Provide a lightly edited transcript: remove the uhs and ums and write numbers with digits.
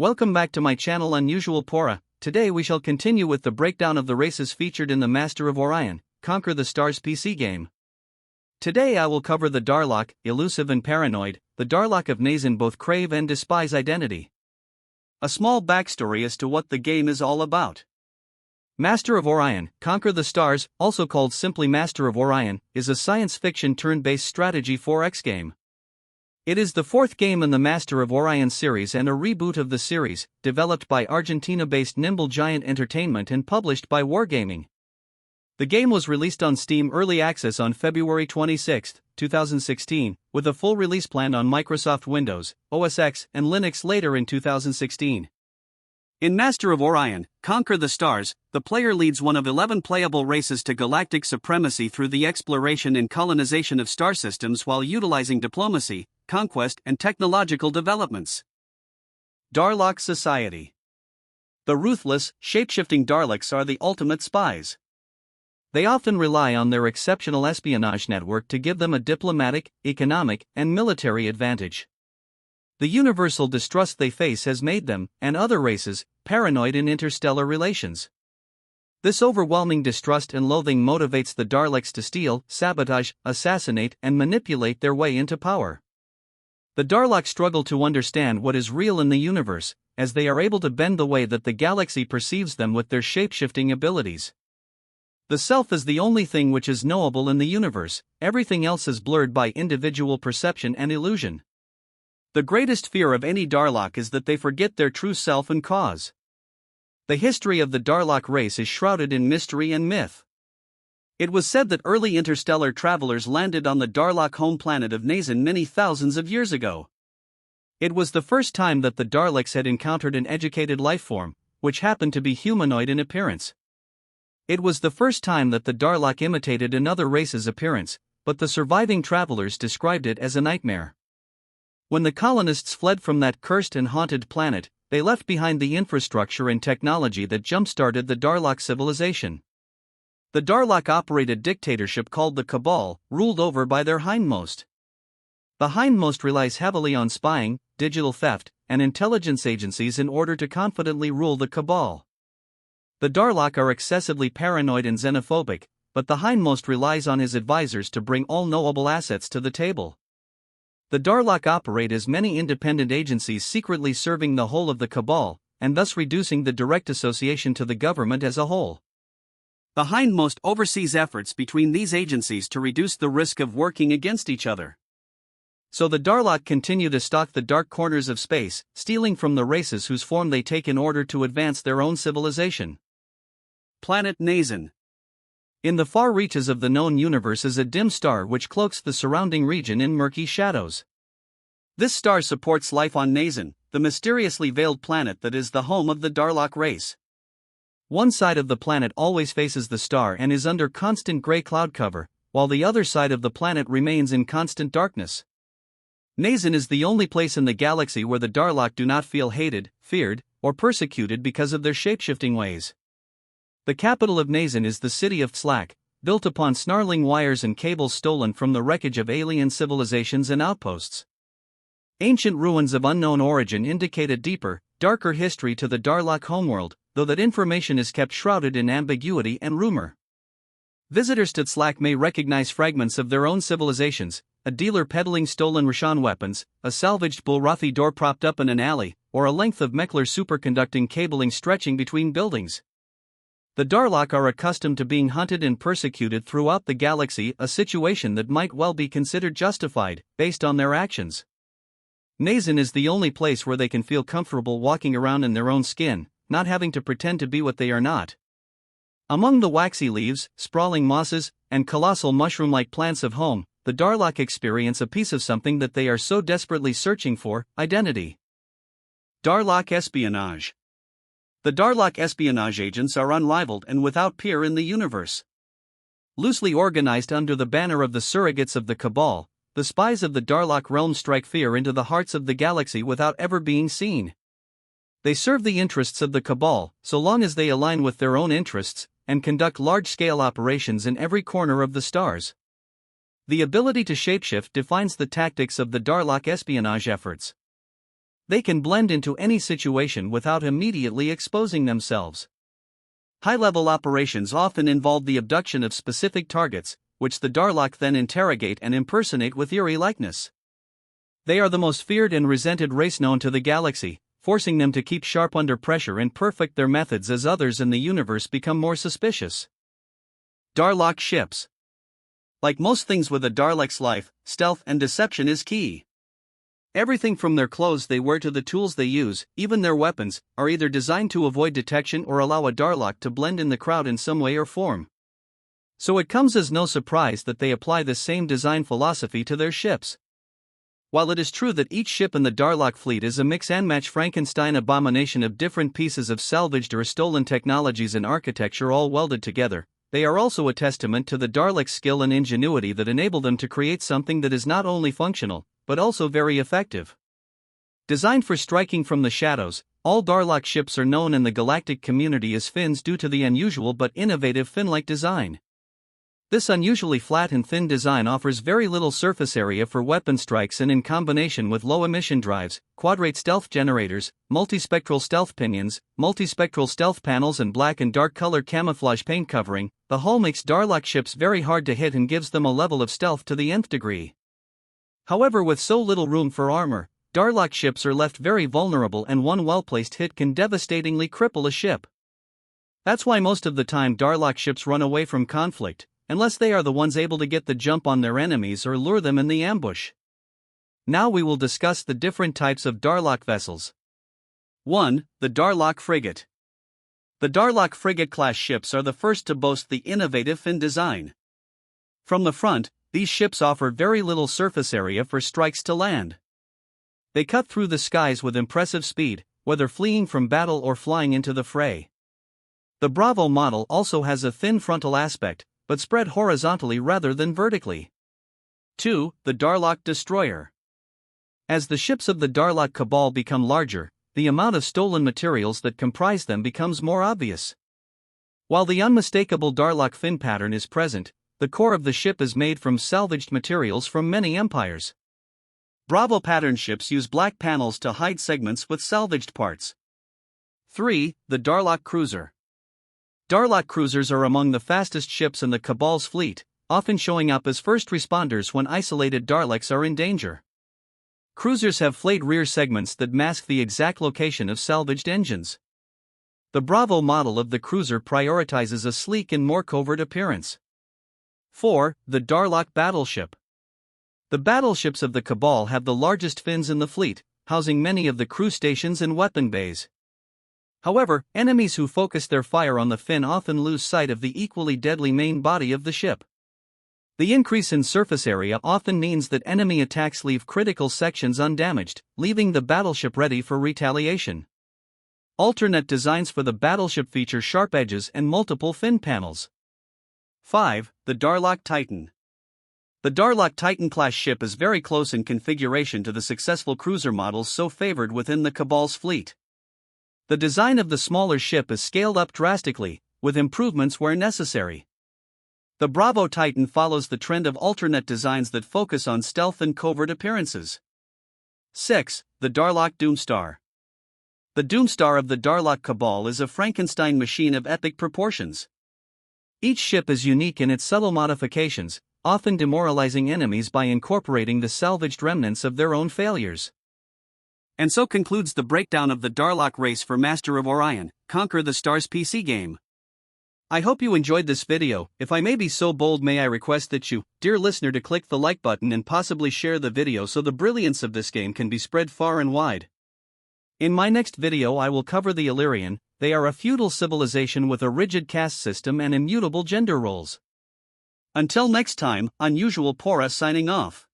Welcome back to my channel Unusual Pora. Today we shall continue with the breakdown of the races featured in the Master of Orion, Conquer the Stars PC game. Today I will cover the Darlok, elusive and paranoid, the Darlok of Nazin both crave and despise identity. A small backstory as to what the game is all about. Master of Orion, Conquer the Stars, also called simply Master of Orion, is a science fiction turn-based strategy 4X game. It is the fourth game in the Master of Orion series and a reboot of the series, developed by Argentina-based Nimble Giant Entertainment and published by Wargaming. The game was released on Steam Early Access on February 26, 2016, with a full release planned on Microsoft Windows, OS X, and Linux later in 2016. In Master of Orion, Conquer the Stars, the player leads one of 11 playable races to galactic supremacy through the exploration and colonization of star systems while utilizing diplomacy, conquest, and technological developments. Darlok Society. The ruthless, shape-shifting Darloks are the ultimate spies. They often rely on their exceptional espionage network to give them a diplomatic, economic, and military advantage. The universal distrust they face has made them, and other races, paranoid in interstellar relations. This overwhelming distrust and loathing motivates the Darloks to steal, sabotage, assassinate, and manipulate their way into power. The Darlok struggle to understand what is real in the universe, as they are able to bend the way that the galaxy perceives them with their shape-shifting abilities. The self is the only thing which is knowable in the universe, everything else is blurred by individual perception and illusion. The greatest fear of any Darlok is that they forget their true self and cause. The history of the Darlok race is shrouded in mystery and myth. It was said that early interstellar travelers landed on the Darlok home planet of Nazin many thousands of years ago. It was the first time that the Darloks had encountered an educated lifeform, which happened to be humanoid in appearance. It was the first time that the Darlok imitated another race's appearance, but the surviving travelers described it as a nightmare. When the colonists fled from that cursed and haunted planet, they left behind the infrastructure and technology that jump-started the Darlok civilization. The Darlok operate a dictatorship called the Cabal, ruled over by their hindmost. The hindmost relies heavily on spying, digital theft, and intelligence agencies in order to confidently rule the Cabal. The Darlok are excessively paranoid and xenophobic, but the hindmost relies on his advisors to bring all knowable assets to the table. The Darlok operate as many independent agencies secretly serving the whole of the Cabal, and thus reducing the direct association to the government as a whole. The hindmost oversees efforts between these agencies to reduce the risk of working against each other. So the Darlok continue to stalk the dark corners of space, stealing from the races whose form they take in order to advance their own civilization. Planet Nazin. In the far reaches of the known universe is a dim star which cloaks the surrounding region in murky shadows. This star supports life on Nazin, the mysteriously veiled planet that is the home of the Darlok race. One side of the planet always faces the star and is under constant gray cloud cover, while the other side of the planet remains in constant darkness. Nazin is the only place in the galaxy where the Darlok do not feel hated, feared, or persecuted because of their shape-shifting ways. The capital of Nazin is the city of Tzlak, built upon snarling wires and cables stolen from the wreckage of alien civilizations and outposts. Ancient ruins of unknown origin indicate a deeper, darker history to the Darlok homeworld, though that information is kept shrouded in ambiguity and rumor. Visitors to Tzlak may recognize fragments of their own civilizations, a dealer peddling stolen Rashan weapons, a salvaged Bulrathi door propped up in an alley, or a length of Mekler superconducting cabling stretching between buildings. The Darlok are accustomed to being hunted and persecuted throughout the galaxy, a situation that might well be considered justified, based on their actions. Nazin is the only place where they can feel comfortable walking around in their own skin, not having to pretend to be what they are not. Among the waxy leaves, sprawling mosses, and colossal mushroom-like plants of home, the Darlok experience a piece of something that they are so desperately searching for: identity. Darlok Espionage. The Darlok espionage agents are unrivaled and without peer in the universe. Loosely organized under the banner of the surrogates of the Cabal, the spies of the Darlok realm strike fear into the hearts of the galaxy without ever being seen. They serve the interests of the Cabal, so long as they align with their own interests, and conduct large-scale operations in every corner of the stars. The ability to shapeshift defines the tactics of the Darlok espionage efforts. They can blend into any situation without immediately exposing themselves. High-level operations often involve the abduction of specific targets, which the Darlok then interrogate and impersonate with eerie likeness. They are the most feared and resented race known to the galaxy, forcing them to keep sharp under pressure and perfect their methods as others in the universe become more suspicious. Darlok ships. Like most things with a Darlok's life, stealth and deception is key. Everything from their clothes they wear to the tools they use, even their weapons, are either designed to avoid detection or allow a Darlok to blend in the crowd in some way or form. So it comes as no surprise that they apply the same design philosophy to their ships. While it is true that each ship in the Darlok fleet is a mix-and-match Frankenstein abomination of different pieces of salvaged or stolen technologies and architecture all welded together, they are also a testament to the Darlok's skill and ingenuity that enable them to create something that is not only functional, but also very effective. Designed for striking from the shadows, all Darlok ships are known in the galactic community as fins due to the unusual but innovative fin-like design. This unusually flat and thin design offers very little surface area for weapon strikes, and in combination with low-emission drives, quadrate stealth generators, multispectral stealth pinions, multispectral stealth panels and black and dark color camouflage paint covering, the hull makes Darlok ships very hard to hit and gives them a level of stealth to the nth degree. However, with so little room for armor, Darlok ships are left very vulnerable, and one well-placed hit can devastatingly cripple a ship. That's why most of the time Darlok ships run away from conflict, unless they are the ones able to get the jump on their enemies or lure them in the ambush. Now we will discuss the different types of Darlok vessels. 1. The Darlok Frigate. The Darlok Frigate-class ships are the first to boast the innovative fin design. From the front, these ships offer very little surface area for strikes to land. They cut through the skies with impressive speed, whether fleeing from battle or flying into the fray. The Bravo model also has a thin frontal aspect, but spread horizontally rather than vertically. 2. The Darlok Destroyer. As the ships of the Darlok Cabal become larger, the amount of stolen materials that comprise them becomes more obvious. While the unmistakable Darlok fin pattern is present, the core of the ship is made from salvaged materials from many empires. Bravo pattern ships use black panels to hide segments with salvaged parts. 3. The Darlok Cruiser. Darlok cruisers are among the fastest ships in the Cabal's fleet, often showing up as first responders when isolated Darloks are in danger. Cruisers have flayed rear segments that mask the exact location of salvaged engines. The Bravo model of the cruiser prioritizes a sleek and more covert appearance. 4. The Darlok Battleship. The battleships of the Cabal have the largest fins in the fleet, housing many of the crew stations and weapon bays. However, enemies who focus their fire on the fin often lose sight of the equally deadly main body of the ship. The increase in surface area often means that enemy attacks leave critical sections undamaged, leaving the battleship ready for retaliation. Alternate designs for the battleship feature sharp edges and multiple fin panels. 5. The Darlok Titan. The Darlok Titan-class ship is very close in configuration to the successful cruiser models so favored within the Cabal's fleet. The design of the smaller ship is scaled up drastically, with improvements where necessary. The Bravo Titan follows the trend of alternate designs that focus on stealth and covert appearances. 6. The Darlok Doomstar. The Doomstar of the Darlok Cabal is a Frankenstein machine of epic proportions. Each ship is unique in its subtle modifications, often demoralizing enemies by incorporating the salvaged remnants of their own failures. And so concludes the breakdown of the Darlok race for Master of Orion, Conquer the Stars PC game. I hope you enjoyed this video. If I may be so bold, may I request that you, dear listener, to click the like button and possibly share the video so the brilliance of this game can be spread far and wide. In my next video I will cover the Illyrian. They are a feudal civilization with a rigid caste system and immutable gender roles. Until next time, Unusual Pora signing off.